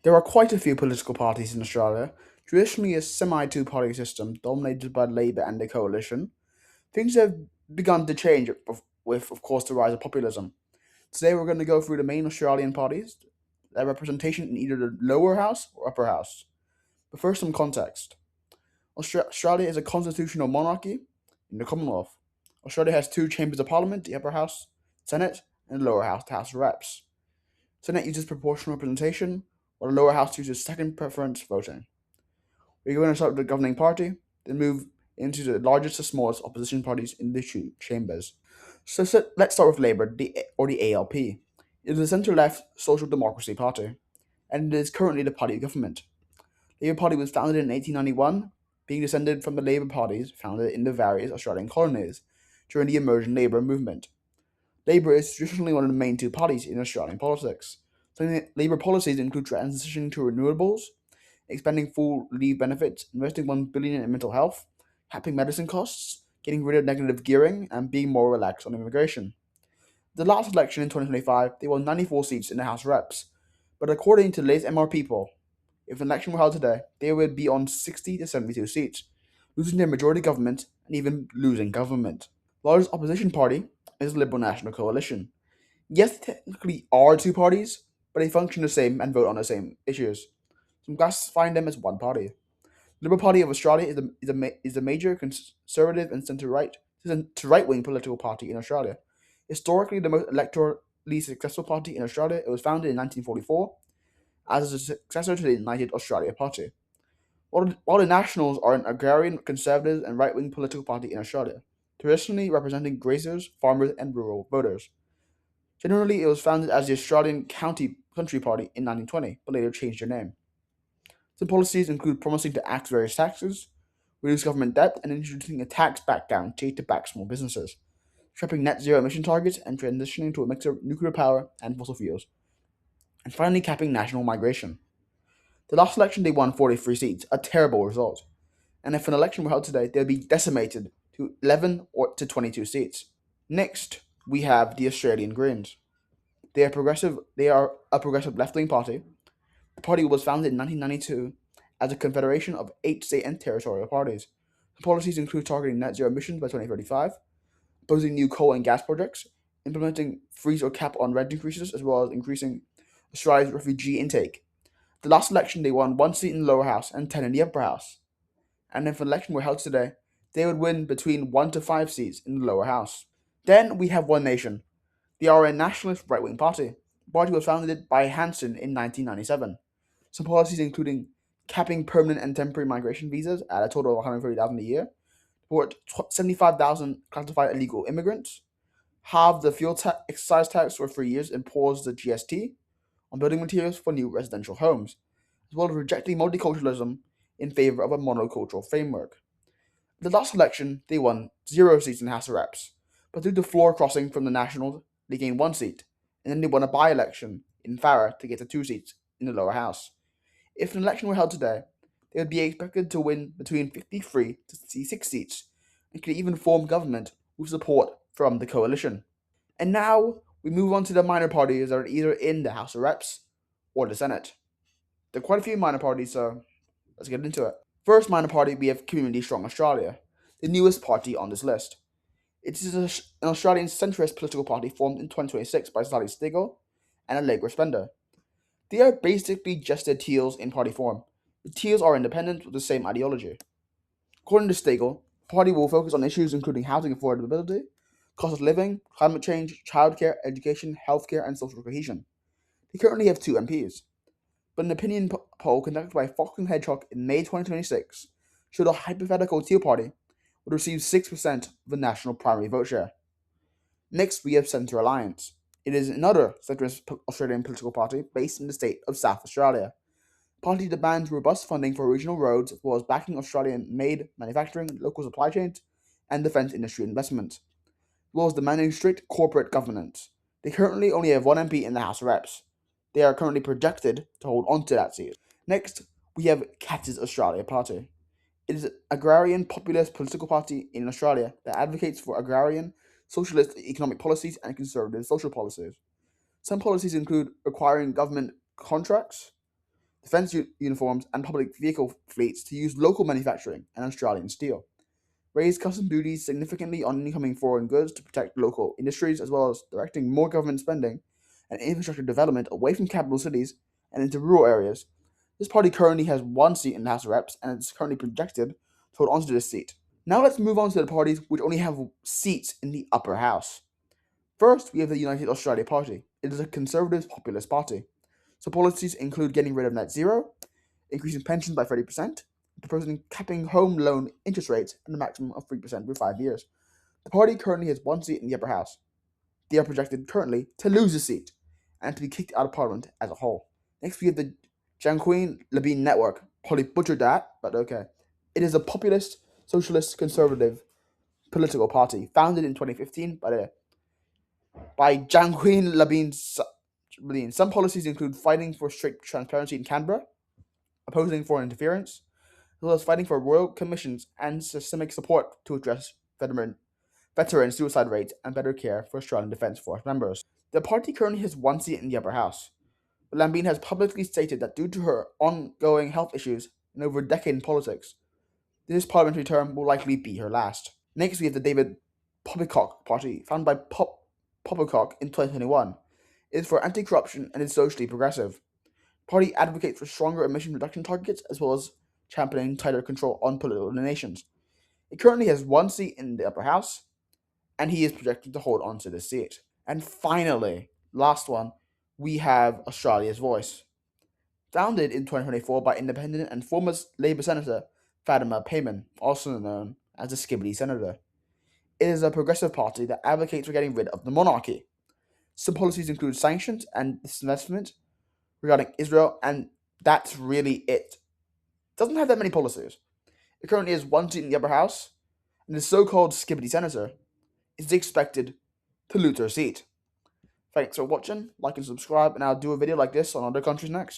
There are quite a few political parties in Australia, traditionally a semi two party system dominated by Labour and the coalition. Things have begun to change with, of course, the rise of populism. Today we're going to go through the main Australian parties, their representation in either the lower house or upper house. But first, some context. Australia is a constitutional monarchy in the Commonwealth. Australia has two chambers of parliament, the upper house, Senate, and the lower house, the House of Reps. Senate uses proportional representation, while the lower house uses second preference voting. We're going to start with the governing party, then move into the largest to smallest opposition parties in the two chambers. So let's start with Labour, the ALP. It is a centre-left social democracy party, and it is currently the party of government. The Labour Party was founded in 1891, being descended from the Labour parties founded in the various Australian colonies during the emergent Labour movement. Labour is traditionally one of the main two parties in Australian politics. Labour policies include transitioning to renewables, expanding full leave benefits, investing 1 billion in mental health, capping medicine costs, getting rid of negative gearing, and being more relaxed on immigration. The last election in 2025, they won 94 seats in the House of Reps, but according to the latest MRP poll, if an election were held today, they would be on 60 to 72 seats, losing their majority government and even losing government. The largest opposition party is the Liberal National Coalition. Yes, they technically are two parties, but they function the same and vote on the same issues. Some classifying them as one party. The Liberal Party of Australia is a major conservative and centre right wing political party in Australia. Historically, the most electorally successful party in Australia, it was founded in 1944 as a successor to the United Australia Party. While the Nationals are an agrarian, conservative, and right wing political party in Australia, traditionally representing graziers, farmers, and rural voters. Generally, it was founded as the Australian Country Party in 1920, but later changed their name. Some policies include promising to axe various taxes, reduce government debt, and introducing a tax back guarantee to back small businesses, trapping net zero emission targets, and transitioning to a mix of nuclear power and fossil fuels, and finally capping national migration. The last election they won 43 seats, a terrible result, and if an election were held today, they would be decimated to 11 or to 22 seats. Next, we have the Australian Greens. They are progressive. They are a progressive left-wing party. The party was founded in 1992 as a confederation of 8 state and territorial parties. The policies include targeting net zero emissions by 2035, opposing new coal and gas projects, implementing freeze or cap on rent increases, as well as increasing Australia's refugee intake. The last election, they won 1 seat in the lower house and 10 in the upper house. And if an election were held today, they would win between 1 to 5 seats in the lower house. Then we have One Nation. They are a nationalist right wing party. The party was founded by Hanson in 1997. Some policies including capping permanent and temporary migration visas at a total of 130,000 a year, support 75,000 classified illegal immigrants, halve the excise tax for 3 years and pause the GST on building materials for new residential homes, as well as rejecting multiculturalism in favor of a monocultural framework. The last election, they won 0 seats in the House of Reps, but due to floor crossing from the Nationals, they gained 1 seat, and then they won a by election in Farrer to get to 2 seats in the lower house. If an election were held today, they would be expected to win between 53 to 66 seats and could even form government with support from the coalition. And now we move on to the minor parties that are either in the House of Reps or the Senate. There are quite a few minor parties, so let's get into it. First minor party, we have Community Strong Australia, the newest party on this list. It is an Australian centrist political party formed in 2026 by Sally Stigall and Allegra Spender. They are basically just the Teals in party form. The Teals are independent with the same ideology. According to Stigall, the party will focus on issues including housing affordability, cost of living, climate change, childcare, education, healthcare, and social cohesion. They currently have 2 MPs, but an opinion poll conducted by Fox and Hedgehog in May 2026 showed a hypothetical Teal party would receive 6% of the national primary vote share. Next, we have Centre Alliance. It is another centrist Australian political party based in the state of South Australia. The party demands robust funding for regional roads as well as backing Australian-made manufacturing, local supply chains, and defence industry investment, as well as demanding strict corporate governance. They currently only have 1 MP in the House of Reps. They are currently projected to hold on to that seat. Next, we have Katz's Australia Party. It is an agrarian populist political party in Australia that advocates for agrarian, socialist economic policies and conservative social policies. Some policies include requiring government contracts, defence uniforms, and public vehicle fleets to use local manufacturing and Australian steel. Raised custom duties significantly on incoming foreign goods to protect local industries, as well as directing more government spending and infrastructure development away from capital cities and into rural areas. This party currently has one seat in the House of Reps, and it's currently projected to hold onto this seat. Now let's move on to the parties which only have seats in the upper house. First, we have the United Australia Party. It is a conservative populist party. So policies include getting rid of net zero, increasing pensions by 30%, proposing capping home loan interest rates at a maximum of 3% for 5 years. The party currently has one seat in the upper house. They are projected currently to lose a seat and to be kicked out of Parliament as a whole. Next, we have the Janqueen Labine Network. Probably butchered that, but okay. It is a populist, socialist, conservative political party founded in 2015 by Janqueen Labine. Some policies include fighting for strict transparency in Canberra, opposing foreign interference, as well as fighting for royal commissions and systemic support to address veteran suicide rates and better care for Australian Defence Force members. The party currently has one seat in the upper house, but Lambine has publicly stated that due to her ongoing health issues and over a decade in politics, this parliamentary term will likely be her last. Next, we have the David Poppycock Party, founded by Poppycock in 2021. It is for anti-corruption and is socially progressive. The party advocates for stronger emission reduction targets as well as championing tighter control on political donations. It currently has one seat in the upper house, and he is projected to hold on to this seat. And finally, last one, we have Australia's Voice. Founded in 2024 by independent and former Labour Senator Fatima Payman, also known as the Skibidi Senator. It is a progressive party that advocates for getting rid of the monarchy. Some policies include sanctions and disinvestment regarding Israel, and that's really it. Doesn't have that many policies. It currently has one seat in the upper house, and the so-called Skibidi Senator is expected to lose her seat. Thanks for watching, like and subscribe, and I'll do a video like this on other countries next.